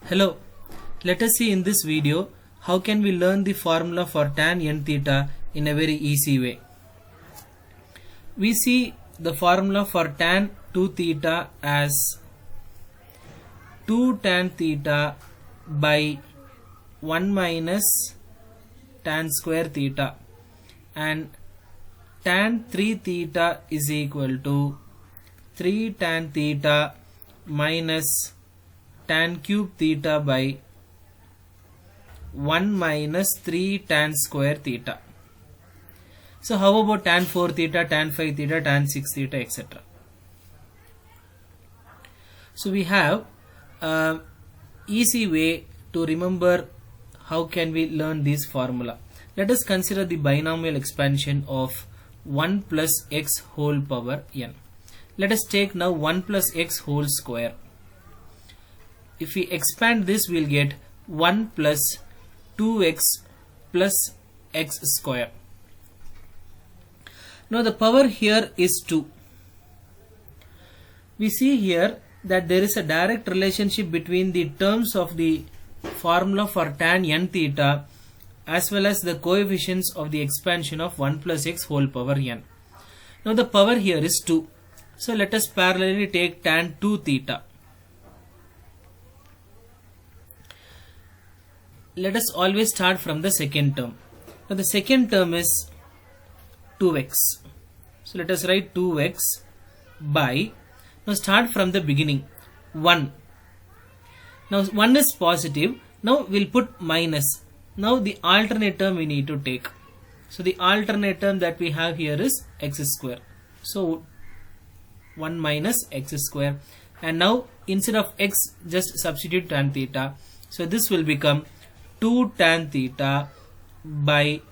Hello, let us see in this video how can we learn the formula for tan n theta in a very easy way. We see the formula for tan 2 theta as 2 tan theta by 1 minus tan square theta, and tan 3 theta is equal to 3 tan theta minus tan cube theta by 1 minus 3 tan square theta. So how about tan 4 theta, tan 5 theta, tan 6 theta, etc. So we have an easy way to remember how can we learn this formula. Let us consider the binomial expansion of 1 plus x whole power n. Let us take now 1 plus x whole square. If we expand this, we'll get 1 plus 2x plus x square. Now the power here is 2. We see here that there is a direct relationship between the terms of the formula for tan n theta as well as the coefficients of the expansion of 1 plus x whole power n. Now the power here is 2. So let us parallelly take tan 2 theta. Let us always start from the second term. Now the second term is 2x. So let us write 2x by, now start from the beginning, 1. Now 1 is positive. Now we'll put minus. Now the alternate term we need to take. So the alternate term that we have here is x square. So 1 minus x square. And now instead of x, just substitute tan theta. So this will become 2 tan theta by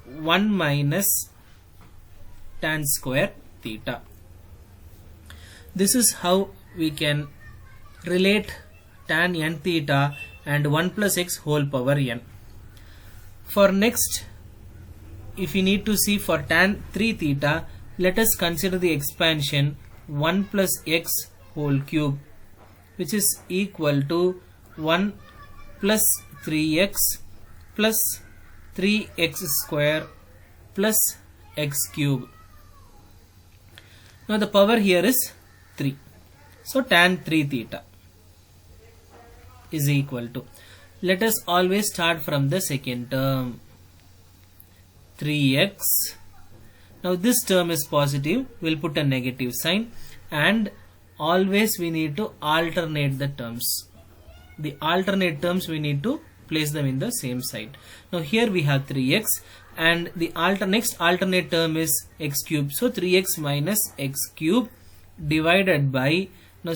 1 minus tan square theta. This is how we can relate tan n theta and 1 plus x whole power n. For next, if we need to see for tan 3 theta, let us consider the expansion 1 plus x whole cube, which is equal to 1 plus 3x plus 3x square plus x cube. Now the power here is 3. So tan 3 theta is equal to, let us always start from the second term, 3x. Now this term is positive, we'll put a negative sign, and always we need to alternate the terms. The alternate terms we need to place them in the same side. Now here we have 3x and the next alternate term is x cube. So 3x minus x cube divided by, now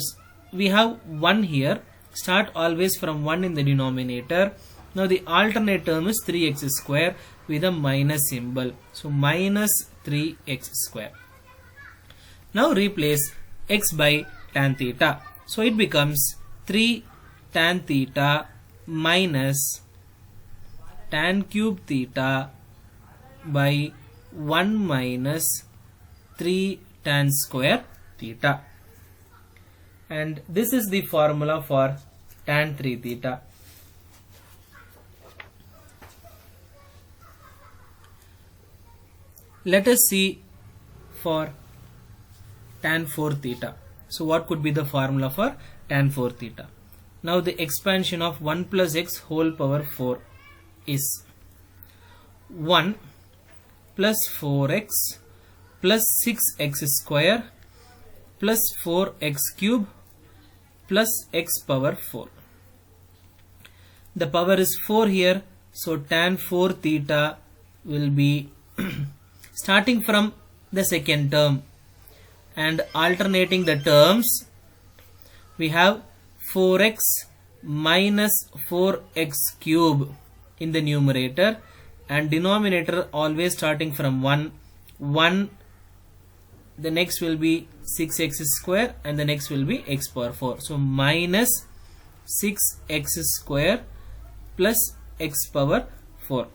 we have 1 here. Start always from 1 in the denominator. Now the alternate term is 3x square with a minus symbol. So minus 3x square. Now replace x by tan theta. So it becomes 3 tan theta minus tan cube theta by 1 minus 3 tan square theta. And this is the formula for tan 3 theta. Let us see for tan 4 theta. So what could be the formula for tan 4 theta? Now the expansion of 1 plus x whole power 4 is 1 plus 4x plus 6x square plus 4x cube plus x power 4. The power is 4 here, so tan 4 theta will be starting from the second term and alternating the terms. We have 4x minus 4x cube in the numerator, and denominator always starting from 1. The next will be 6x square and the next will be x power 4. So minus 6x square plus x power 4.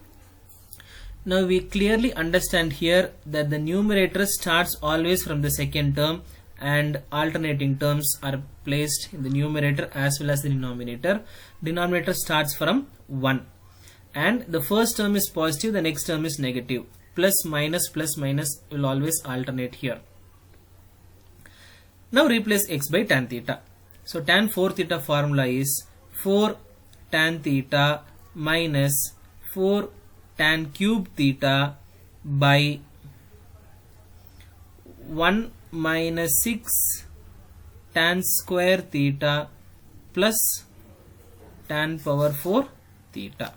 Now we clearly understand here that the numerator starts always from the second term and alternating terms are placed in the numerator as well as the denominator. Denominator starts from 1 and the first term is positive, the next term is negative. Plus minus will always alternate here. Now replace x by tan theta. So tan 4 theta formula is 4 tan theta minus 4 tan cube theta by 1 minus 6 tan square theta plus tan power 4 theta.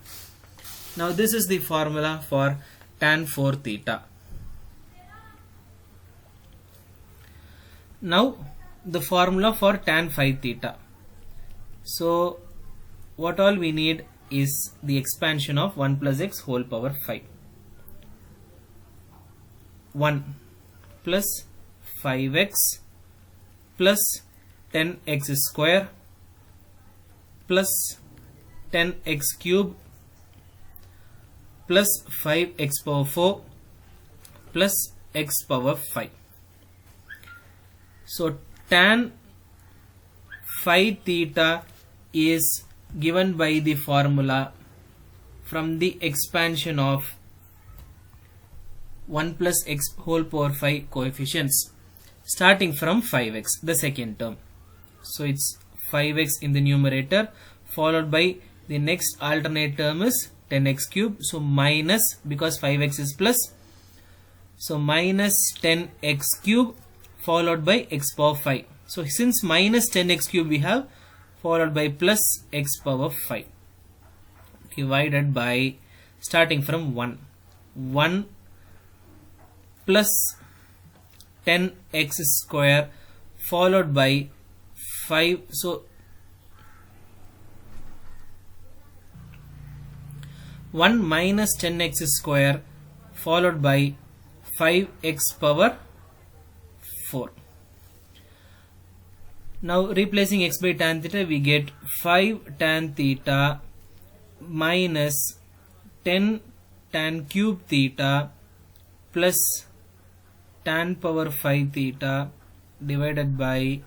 Now this is the formula for tan 4 theta. Now the formula for tan 5 theta. So what all we need is the expansion of 1 plus x whole power 5. 1 plus 5x plus 10x square plus 10x cube plus 5x power 4 plus x power 5. So tan 5 theta is given by the formula from the expansion of 1 plus x whole power 5 coefficients starting from 5x, the second term. So it's 5x in the numerator followed by the next alternate term is 10x cube. So minus, because 5x is plus, so minus 10x cube followed by x power 5. So since minus 10x cube we have, followed by plus x power 5 divided by, starting from 1 plus 10x square followed by 5. So 1 minus 10x square followed by 5x power 4. Now replacing x by tan theta, we get 5 tan theta minus 10 tan cube theta plus tan power 5 theta divided by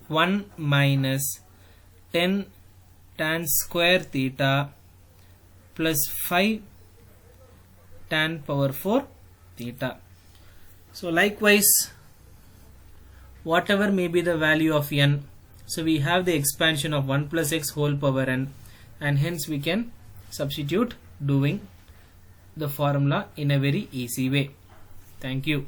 1 minus 10 tan square theta plus 5 tan power 4 theta. So likewise, whatever may be the value of n, so we have the expansion of 1 plus x whole power n, and hence we can substitute doing the formula in a very easy way. Thank you.